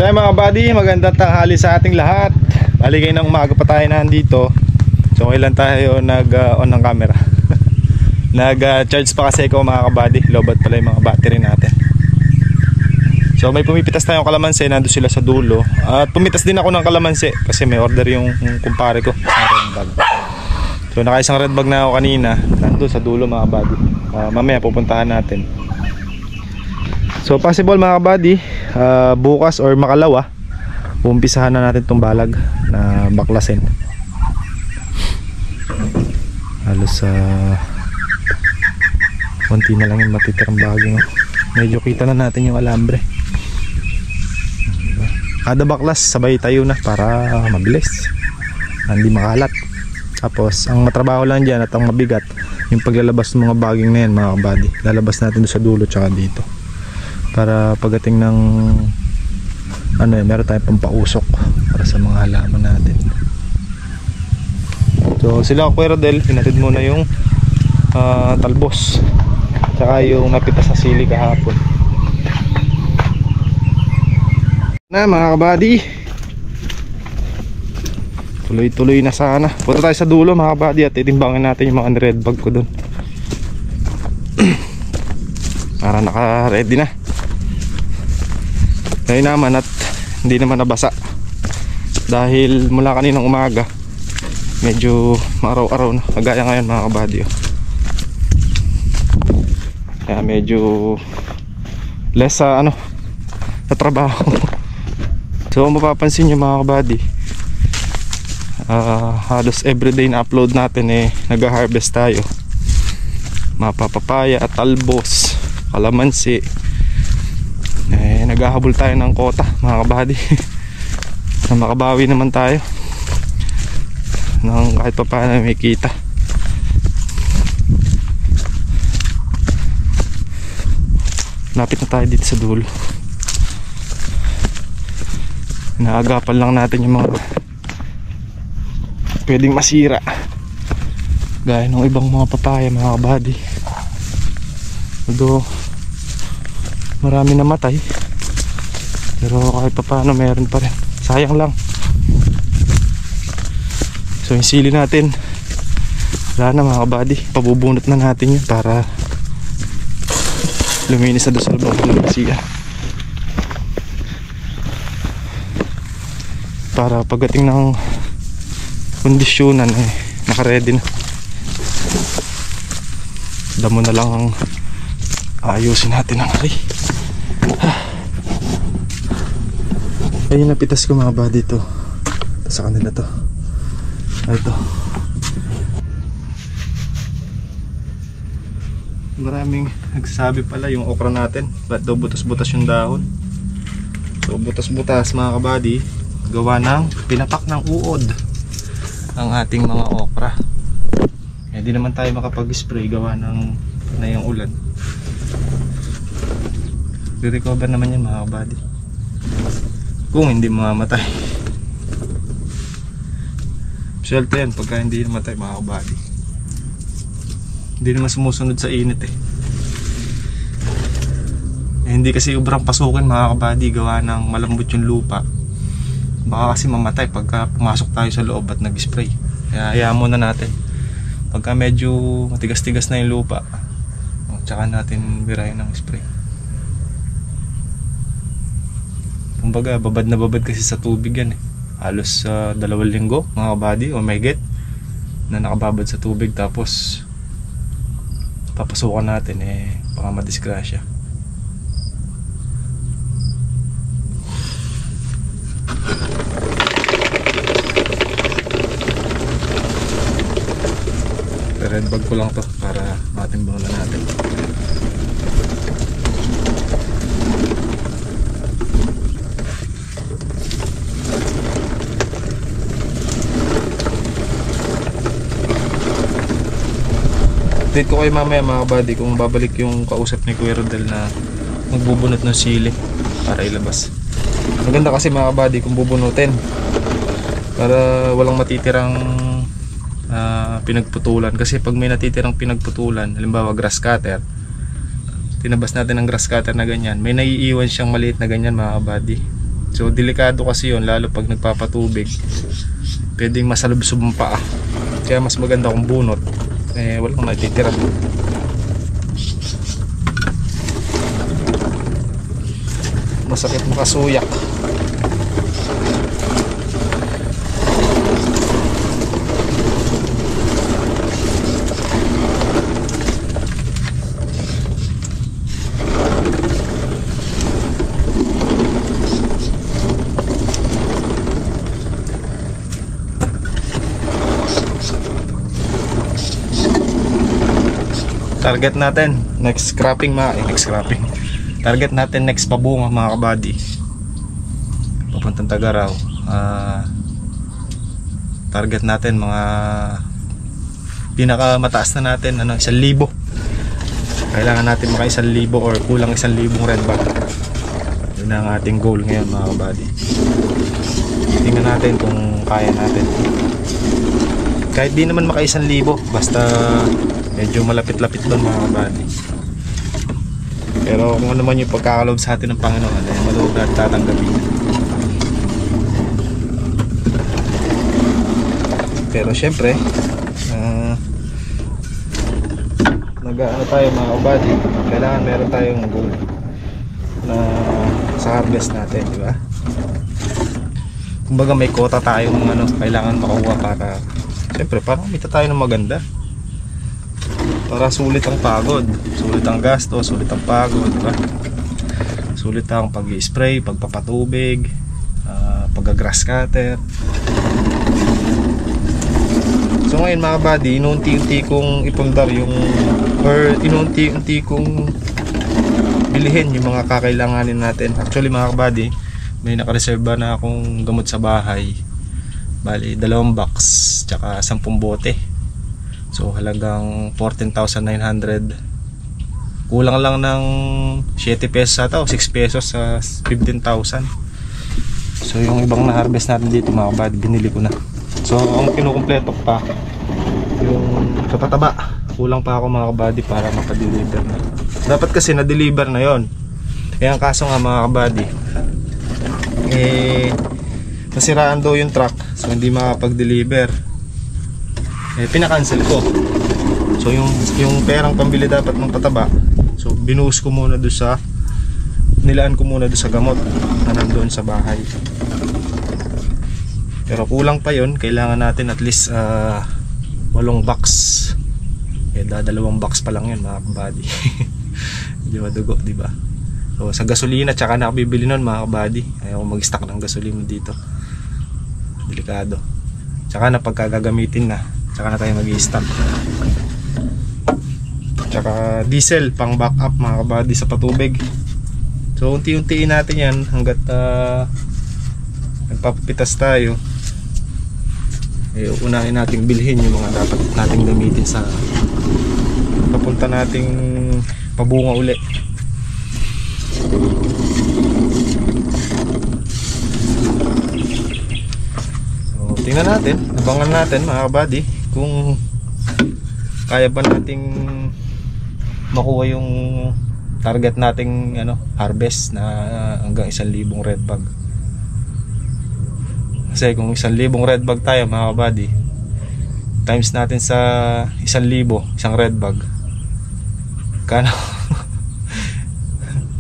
So mga buddy, magandang tanghali sa ating lahat. Bali kayo ng umaga pa tayo nandito. So kailan tayo nag-on ng camera. Nag-charge pa kasi ako mga kabady. Lobat pala yung mga battery natin. So may pumipitas tayong kalamansi, nandun sila sa dulo. At pumitas din ako ng kalamansi kasi may order yung kumpare ko sa red bag. So naka-isang red bag na ako kanina. Nandun sa dulo mga kabady. Mamaya pupuntahan natin. So possible mga kabady, bukas or makalawa umpisahan na natin itong balag na baklasin. Halos konti na lang yung matitirang baging. Medyo kita na natin yung alambre. Kada baklas sabay tayo na para mabilis, hindi makalat. Tapos ang matrabaho lang dyan at ang mabigat yung paglalabas ng mga baging na yan mga kabady. Lalabas natin doon sa dulo tsaka dito para pagdating ng meron tayong pampausok para sa mga halaman natin. So sila Kuya Rodel, hinatid muna yung talbos tsaka yung napitas sa sili kahapon na mga kabady. Tuloy-tuloy na sana. Punta tayo sa dulo mga kabady at itimbangin natin yung mga red bag ko dun para naka-ready na. Ngayon naman at hindi naman nabasa dahil mula kaninang umaga medyo maaraw-araw na, kagaya ngayon mga kabady. Kaya medyo less sa sa trabaho. So mapapansin nyo mga kabady, halos everyday na upload natin nag-harvest tayo. Mapapapaya at talbos, kalamansi. Naghahabol tayo ng kota mga kabady na makabawi naman tayo ng kahit pa paano may kita. Lapit na tayo dito sa dulo. Inaagapan lang natin yung mga pwedeng masira gaya ng ibang mga papaya mga kabady. Although marami na matay, pero kahit pa paano meron pa rin. Sayang lang. So yung sili natin wala na mga kabady, pabubunot na natin yun para luminis na doon sa loob ng siya, para pagdating ng kondisyonan naka-ready na. Damo na lang ang ayusin natin ang hari. Ayun napitas ko mga buddy to. Sa kanila to. Ito. Maraming nagsasabi pala yung okra natin, ba't daw butas-butas yung dahon. So butas-butas mga kabady, gawa ng pinapak ng uod ang ating mga okra. Di naman tayo makapag-spray gawa ng yung ulan. I-recover naman yan mga kabady kung hindi mamamatay. Swerte yan pagka hindi namatay mga kabady. Hindi naman sumusunod sa init hindi kasi ubrang pasukin mga kabady gawa ng malambot yung lupa. Baka kasi mamatay pagka pumasok tayo sa loob at nag-spray. Kaya hayaan muna natin pagka medyo matigas-tigas na yung lupa, tsaka natin birahin ng spray. Kumbaga babad na babad kasi sa tubig yan halos 2 linggo mga kabady o may get na nakababad sa tubig, tapos papasukan natin baka madisgrasya. Red bag ko lang to para matimbang na natin. Update ko kayo mamaya mga kabady kung babalik yung kausap ni Kuya Rodel na magbubunot ng sili para ilabas. Maganda kasi mga kabady kung bubunutin para walang matitirang pinagputulan. Kasi pag may natitirang pinagputulan, halimbawa grass cutter, tinabas natin ng grass cutter na ganyan, may naiiwan siyang maliit na ganyan mga kabady. So delikado kasi yun, lalo pag nagpapatubig, pwedeng masalubsob ang paa. Kaya mas maganda kung bunot, walang natitira. Masakit makasuyak. Target natin next scrapping target natin next pabunga mga kabady, papuntang Tagaraw. Target natin mga pinakamataas na natin 1,000. Kailangan natin maka 1,000 or kulang 1,000 red bag. Yun ang ating goal ngayon mga kabady. Tingnan natin kung kaya natin. Kahit di naman maka 1,000, basta medyo malapit-lapit doon mga kabady. Pero kung ano man yung pagkakaloob sa atin ng Panginoon, maloob na at tatanggapin. Pero syempre nag-ano tayo mga kabady, kailangan meron tayong goal na sa harvest natin, di ba? Kumbaga may quota tayong kailangan makuha para syempre para kumita tayo ng maganda. Para sulit ang pagod, sulit ang gasto, sulit ang pagod, diba? Sulit ang pag-i-spray, pagpapatubig, pag-grass cutter. So ngayon mga buddy, inunti-unti kong ipundar inunti-unti kong bilihin yung mga kakailanganin natin. Actually mga buddy, may nakareserba na akong gamot sa bahay. Bali, 2 box, tsaka 10 bote. So halagang 14,900. Kulang lang ng 7 pesos ata o 6 pesos sa 15,000. So yung ibang na-harvest natin dito mga kabady, binili ko na. So ang kinukumpleto pa yung katataba. Kulang pa ako mga kabady para mapadeliver na. Dapat kasi na-deliver na yon. Kaya ang kaso nga mga kabady, nasiraan daw yung truck, so hindi makapag-deliver. Pinakancel ko. So yung perang pambili dapat ng pataba, so binuhos ko muna doon sa, nilaan ko muna doon sa gamot na nandoon sa bahay. Pero kulang pa yon, kailangan natin at least 8 box. 2 box pa lang yun mga kabady. Hindi madugo, diba? So sa gasolina tsaka nakabibili nun mga kabady. Ayaw mag-stock ng gasolina dito, delikado. Tsaka na pagkagagamitin na, tsaka na tayo mag-i-stop. Tsaka diesel pang backup mga kabady sa patubig. So unti-untiin natin yan hanggat nagpapapitas tayo. Unahin nating bilhin yung mga dapat nating gamitin sa papunta nating pabunga uli. So tingnan natin, abangan natin mga kabady kung kaya ba nating makuha yung target nating harvest na hanggang 1,000 red bag. Kasi kung 1,000 red bag tayo mga kabady, times natin sa 1,000 isang red bag, kano?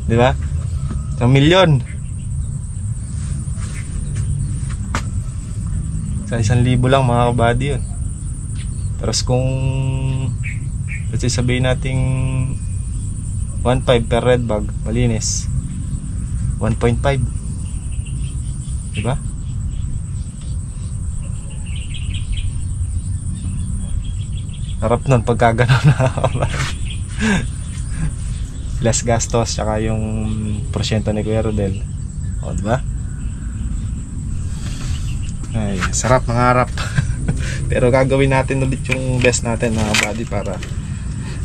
Di ba? 1,000,000 sa 1,000 lang mga kabady yun. Pero kung let's say sabihin nating 1.5 per red bag, malinis 1.5, diba? Harap nun pagka gano'n na less gastos, tsaka yung porsyento ni Kuya Rodel, o diba? Ay, sarap mga harap. Pero gagawin natin ulit yung best natin mga buddy para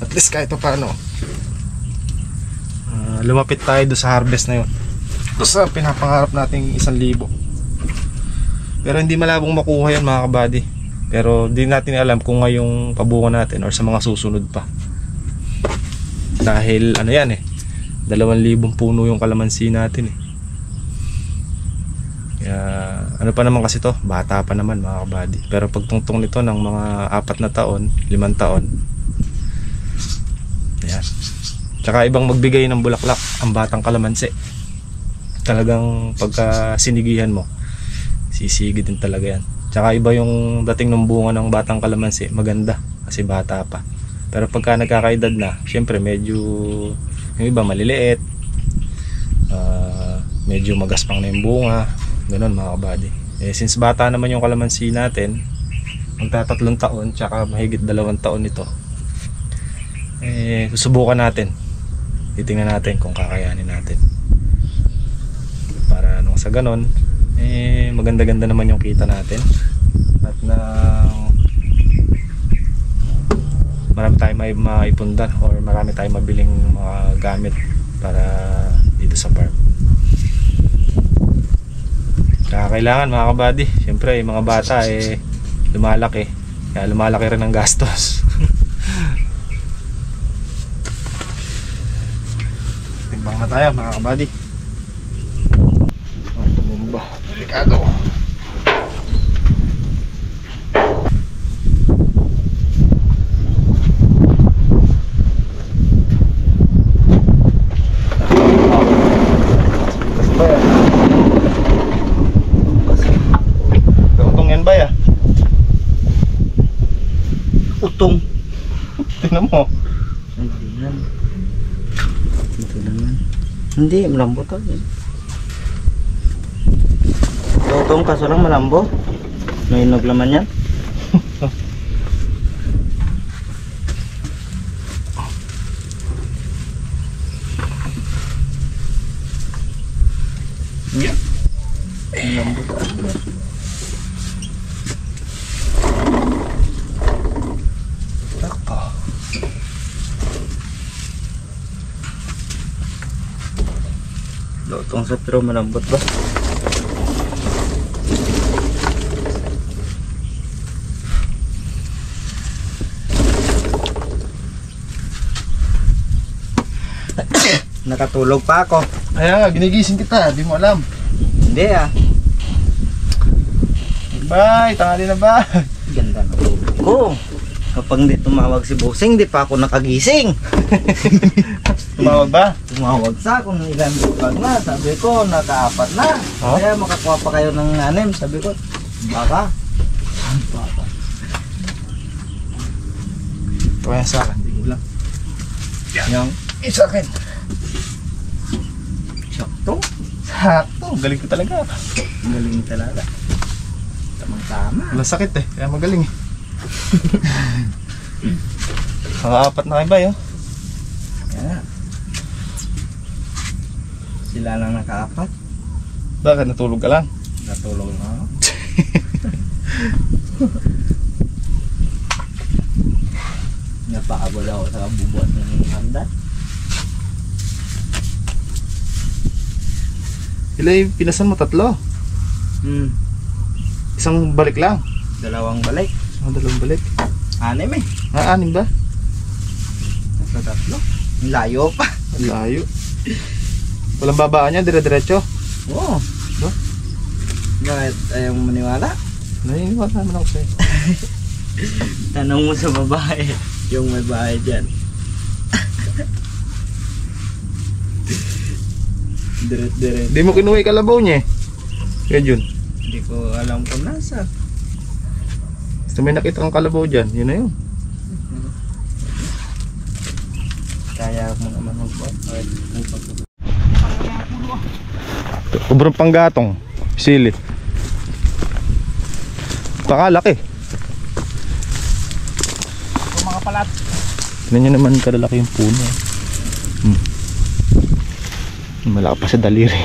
at least kahit pa paano lumapit tayo doon sa harvest na yun, doon sa pinapangarap nating 1,000. Pero hindi malabong makuha yan mga kabady. Pero di natin alam kung ngayong pabunga natin or sa mga susunod pa. Dahil 2,000 puno yung kalamansi natin Kaya, ano pa naman kasi to, bata pa naman mga kabady. Pero pagtungtong nito ng mga 4 na taon, 5 taon, ayan. Tsaka ibang magbigay ng bulaklak ang batang kalamansi. Talagang pagka sinigihan mo, sisigi din talaga yan. Tsaka iba yung dating ng bunga ng batang kalamansi, maganda kasi bata pa. Pero pagka nagkakaedad na, syempre medyo yung iba maliliit, medyo magaspang na yung bunga, ganun mga kabady. Since bata naman yung kalamansi natin, magta-3 taon tsaka mahigit 2 taon ito, susubukan natin, titingnan natin kung kakayanin natin para nung sa ganun maganda-ganda naman yung kita natin at na marami tayong maipundan or marami tayong mabiling mga gamit para dito sa farm. Kaya kailangan mga kabady, syempre yung mga bata lumalaki, kaya lumalaki rin ang gastos. Timbang na tayo mga kabady. Tumumba, delikado. Utong. Tingnan mo. Hindi yan. Ito naman. Hindi, malambo to. Utong kaso lang malambo. May naglaman yan. Yeah. Malambo to. Lotong sa pero malambot ba? Nakatulog pa ako. Ayan nga, ginigising kita, di mo alam. Hindi ah. Bye, tanghali na ba? Ganda na tulog ko. Kapag hindi tumawag si Bossing, di pa ako nakagising. Tumawag ba? Tumawag sa kung ilan bag na. Sabi ko, naka-4 na. Oh? Kaya makakuha pa kayo ng 6. Sabi ko, baka. Baka. Kaya sa akin, tingin lang. Yung Sa akin. sakto. Sakto, galing ko talaga. Galing talaga. Tamang-tama. Wala sakit kaya magaling Mga 4 na kayo ba yun? Kaya. Sila lang naka-4. Bakit natulog ka lang? Natulog na ako. Napakabol ako sa kabubuan ng handa. Ila yung pinasan mo 3? Isang balik lang? 2 balik. 2 balik? 6 eh. 6 ba? Nasa 3. Layo pa. Layo. Walang babaan niya, dire-diretso? Oo. Ba? Bakit ayaw mo maniwala? Naniniwala naman ako sa'yo. Tanong mo sa babae, yung may bahay dyan. Dire-dire. Di mo kinuha yung kalabaw niya Kaya yun. Hindi ko alam kung nasa. Basta may nakita kang kalabaw dyan, yun na yun. Kaya mo naman magbuhat. Sobrang panggatong. Sili. Pakalaki. Mga palat. Tignan nyo naman kalalaki yung puno. Malaki pa sa daliri.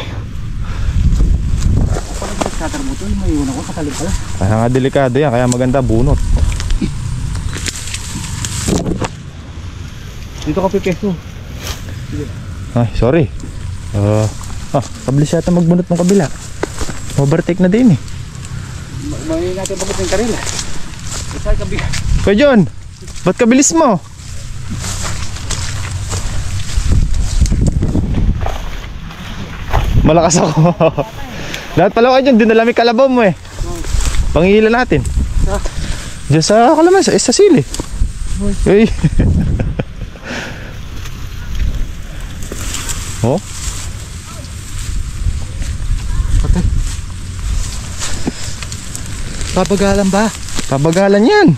Pag buto, may iwan ako sa talip pala. Kaya nga delikado yan, kaya maganda bunot. Dito ka pipeso. Ay, sorry. Kabilis yata magbunot ng kabila. Overtake na din May natin pagod ng karila. Isa kabila. Kuya John, ba't kabilis mo? Malakas ako. Lahat pala kayo dyan, dinala may kalabaw mo eh. Pangilan natin. Diyan sa kalaman, sa sili. Uy. Oh. Patay. Papagalan ba? Pabagalan yan.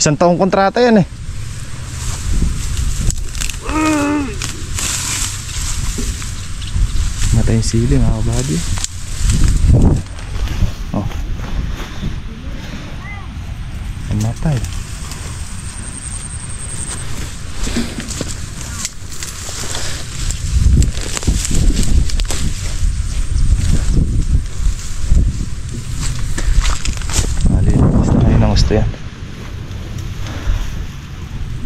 Isang taong kontrata yan eh. Matay yung sili mga kabady. Oh. Matay. Malinis na kayo ng gusto yan.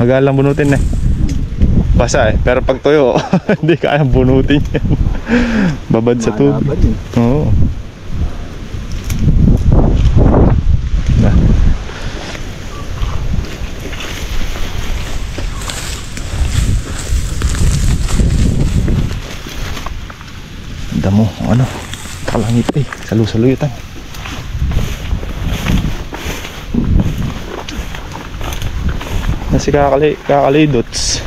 Magalang bunutin eh. Basa eh, pero pag tuyo hindi kayang bunutin yan. Babad sa tubig. Oo. Na. Damo, ano? Kalangit eh, salu-saluyutan. Nasi kakalidots.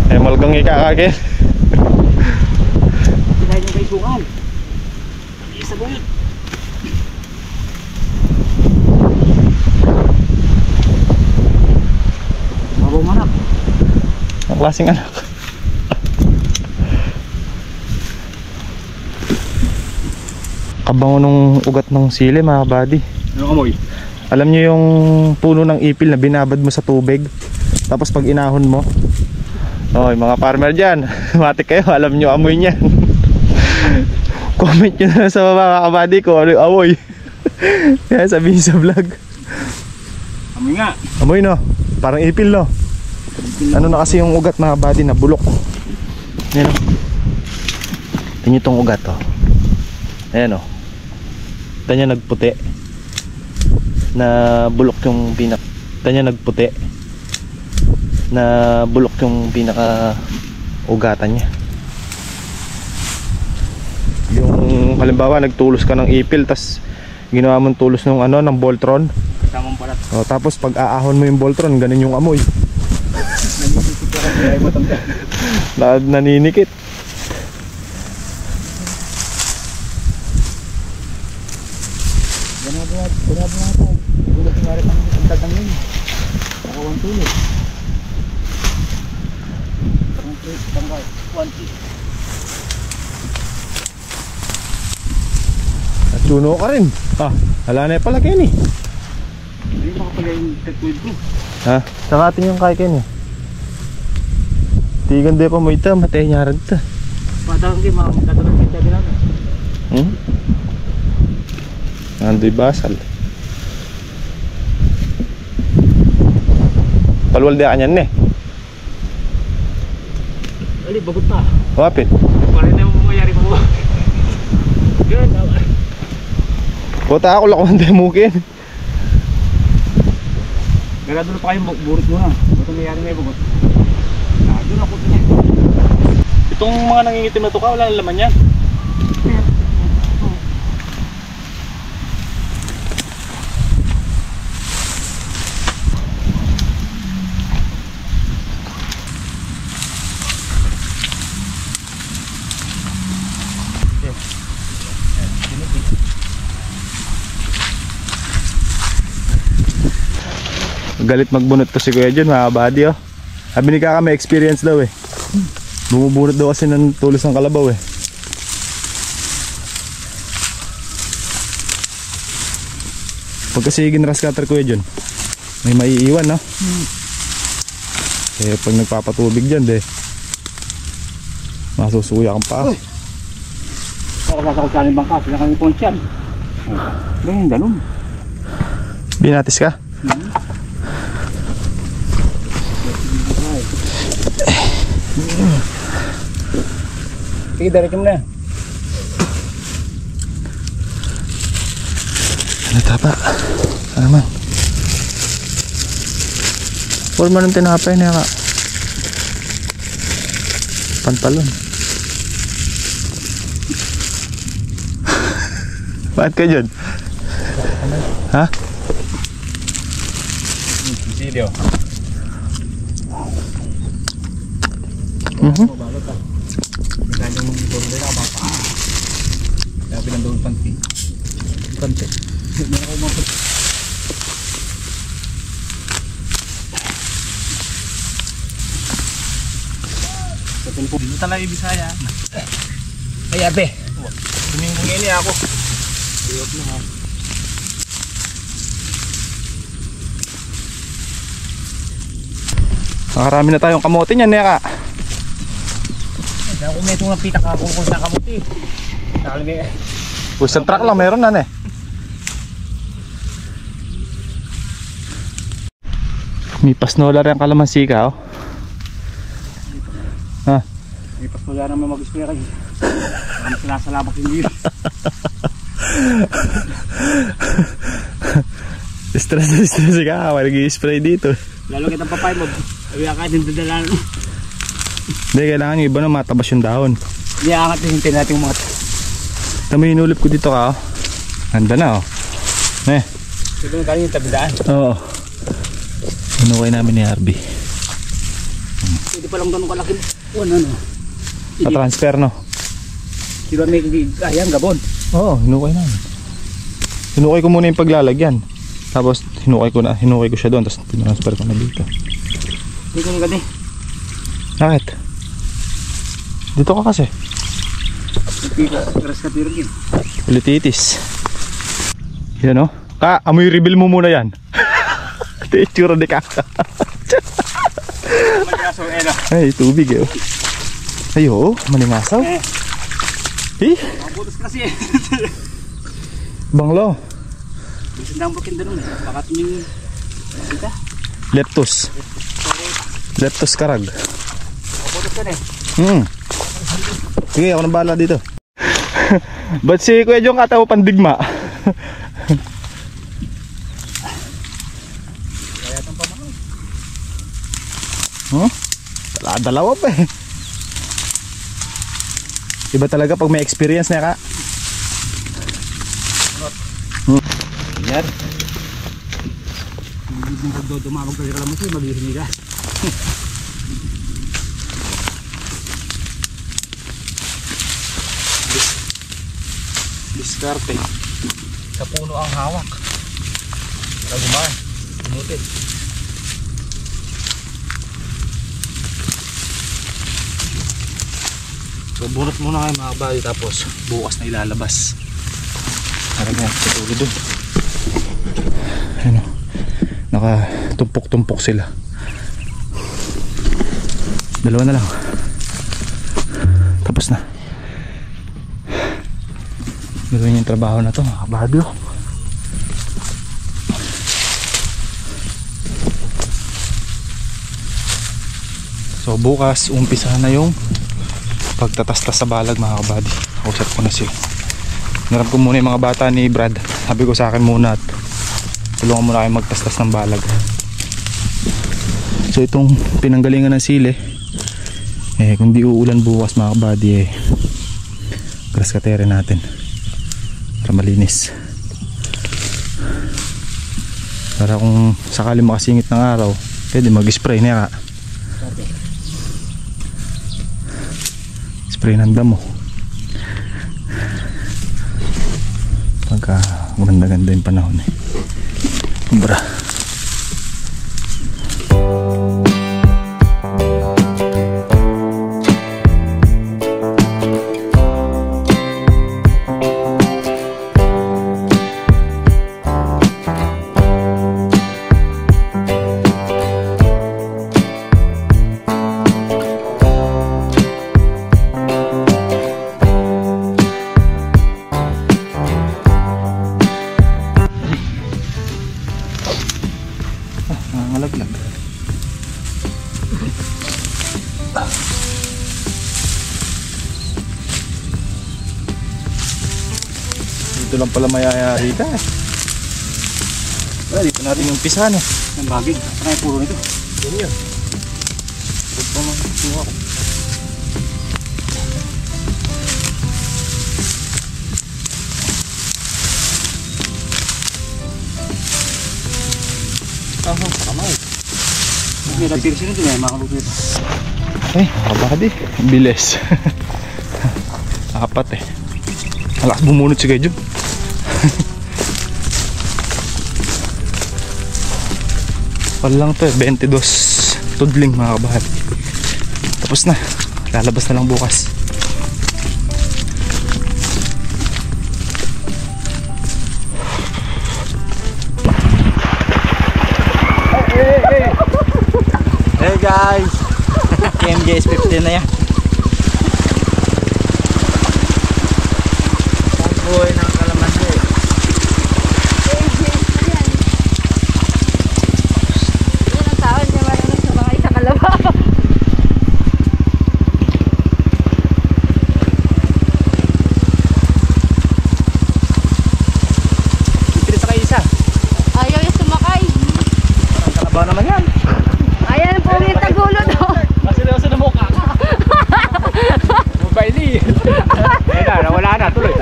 Eh malgang ikakagin. Pinay yung kaisungan. Isa buyot. Mabong anak. Ang klaseng anak. Kabango nung ugat ng sili mga kabady. Ano kamoy? Alam nyo yung puno ng ipil na binabad mo sa tubig, tapos pag inahon mo, oy mga farmer dyan, matik kayo, alam nyo amoy niyan. Comment nyo na sa mga kabady ko ano yung amoy. Yan sabihin sa vlog. Amoy nga. Amoy no, parang ipil no. Ano na kasi yung ugat mga kabady na bulok. Yan o. Tingnan itong ugat o. Ayan o. Tanya nagputi. Na bulok yung tanya nagputi. Na bulok yung pinaka ugatan niya. Yung halimbawa nagtulos ka ng ipil tas ginawa mong tulos ng ano ng Voltron. Tamang balat. O, tapos pag aahon mo yung Voltron, ganun yung amoy. Naninikit. Ganado nga tayo. Gulat nga rin ang tatangin. Nakawang tulos. Tanggal. 20. At tuno ka rin. Ah, hala na pala Kenny. Hindi baka pala yung tagtuid ko. Ha? Sakatin yung kay Kenny. Tigan de pa mo ito, matay niya rin ito. Padang kayo mga magkatalang kita din namin. Nando'y basal. Palwalde ka niyan eh. Ali, bagot pa. Wapit. Parin na yung mangyayari mo. Good. Puta ako lang kung demukin. Ganado na pa kayong burot mo na. Ba't nangyayari na yung bagot? Doon ako din. Itong mga nangingitim na tuka, wala nang laman yan. Galit magbunot to si Kuya John mga kabady oh. Sabi ni Kaka may experience daw eh. Bumubunot daw kasi ng tulos ng kalabaw eh. Pag kasi ginras cutter Kuya John, may maiiwan no? Eh pag nagpapatubig dyan de, masusuya kang paa. Ako sasakot sa aling bangka, sila kami ponsyan. Ganyan, ganun. Binatis ka? Sige, diretso mo na. Ano tapa? Ano man? Forma ng tinapay niya ka. Pantalon. Bakit ka dyan? Ha? Silyo. Ganyan mong doon din ako baka. Kaya pinandoon panti. Panti. Hindi ako mapag... Dito talaga yung Bisaya. Ay, abe. Dumingin ako. Ayot na ha. Nakarami na tayong kamote niyan, Neka. Kung may itong napita ka kung na kamuti. Nakalagay. Sa truck lang meron na, May pasnola rin ang kalamansi ka, oh. Ha? May pastola naman mag-spray kayo. Marami sinasalamat hindi. Stress ka, mag-i-spray dito. Lalo kitang papay mo. Sabi ka kahit hindi dala. Hindi, kailangan yung iba na matabas yung dahon. Hindi, angat yung hintin natin yung mga... Tama yung inulip ko dito ka, oh. Handa na, oh. Sabi nga yung tagdaan. Oo. Inuway namin ni Harvey. Hindi pa lang ganun kalaki. Ano? Pa-transfer, no? Di ba may ayan, gabon? Oo, hinukay namin. Hinukay ko muna yung paglalagyan. Tapos hinukay ko siya doon. Tapos tinransfer ko na dito. Hindi ko nga Bakit? Dito ka kasi. Keras ka pero yun. Ulititis. Yan, oh. Ka, amoy reveal mo muna yan. Itsura di ka. Malingasaw, Ay, tubig, eh. Ay, oo, malingasaw. Mabutos kasi Banglo. Sindang bukin doon baka tingin kita. Leptos karag. Mabutos ka Sige, ako nang bahala dito. Ba't si Kuya Jong katawa pandigma? Kaya itong pamahal. Dalawa pa, eh. Iba talaga pag may experience na ka. Yan. Hindi mo dumamag ka lang mo siya, maghihini ka. Diskarte. Sa puno ang hawak. Nagumaan. Tumutin. So bunot muna kayo mga bali tapos bukas na ilalabas. Talaga, patuloy doon. Ano, nakatumpok-tumpok sila. Dalawa na lang. Tapos na. Gawin yung trabaho na to, mga kabadyo. So bukas, umpisa na yung pagtatastas sa balag, mga kabady. Kausap ko na sila. Narap ko muna yung mga bata ni Brad. Sabi ko sa akin muna at tulungan muna kayo magtastas ng balag. So itong pinanggalingan ng sili, kung di uulan bukas, mga kabady, grass cutter natin para malinis, para kung sakali makasingit ng araw pwede mag-spray na ka. Spray ng damo pagka ganda-ganda yung panahon, Bra. Malaglag. Dito lang pala mayayari ka, dito natin yung pisahan, Ang bagay. Ano yung puro nito? Ganyan. Huwag pa mga ako. May napirsin nito na makalupit. Ay, mga buddy. Bilis. Apat eh. Malakas bumunot si Kuya Jun. Palang to eh, 22 tudling mga kabahati. Tapos na, lalabas na lang bukas. Hey guys! KMJS 15 na yan. Pangboy ng kalamansi. Yan ang taon niya marunong sumakay sa kalabaw. Pipilit sa kayo isa. Ayaw yung sumakay. Ang kalabaw naman yan. Ayaw yung pumili tagulo daw. Masilaw sa mukha. Mobile nawala na tuloy.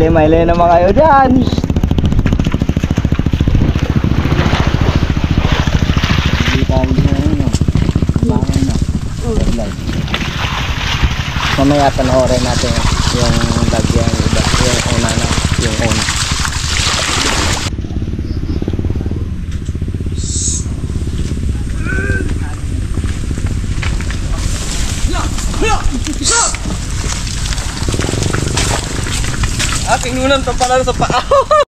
Maile naman kayo dyan. Hindi tayo dyan. Bakit na? Mamaya panoorin natin yung lagyan iba, yung una na, yung una. Aking nunan pa pala sa paa.